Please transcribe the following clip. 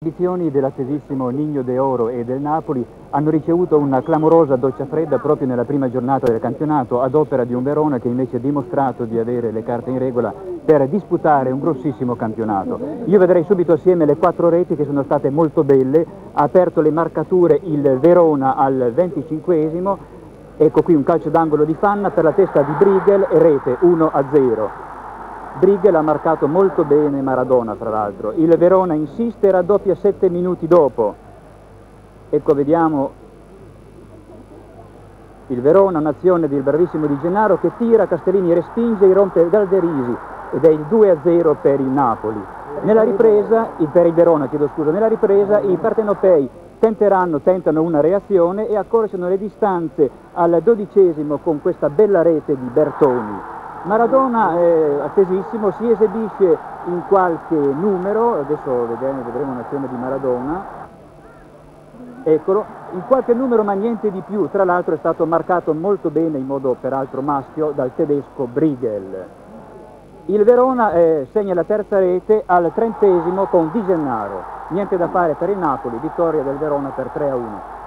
Le edizioni dell'attesissimo Niño de Oro e del Napoli hanno ricevuto una clamorosa doccia fredda proprio nella prima giornata del campionato ad opera di un Verona che invece ha dimostrato di avere le carte in regola per disputare un grossissimo campionato. Io vedrei subito assieme le 4 reti che sono state molto belle. Ha aperto le marcature il Verona al 25esimo, ecco qui un calcio d'angolo di Fanna per la testa di Brigel e rete 1-0. Brigel ha marcato molto bene Maradona, fra l'altro. Il Verona insiste e raddoppia 7 minuti dopo. Ecco, vediamo il Verona, un'azione del bravissimo Di Gennaro che tira, Castellini respinge e rompe Galderisi ed è il 2-0 per il Napoli. Nella ripresa, per il Verona, chiedo scusa, nella ripresa i partenopei tentano una reazione e accorciano le distanze al 12esimo con questa bella rete di Bertoni. Maradona è attesissimo, si esibisce in qualche numero, adesso vedremo un'azione di Maradona, eccolo, in qualche numero ma niente di più, tra l'altro è stato marcato molto bene, in modo peraltro maschio, dal tedesco Brigel. Il Verona segna la terza rete al 30esimo con Di Gennaro, niente da fare per il Napoli, vittoria del Verona per 3-1.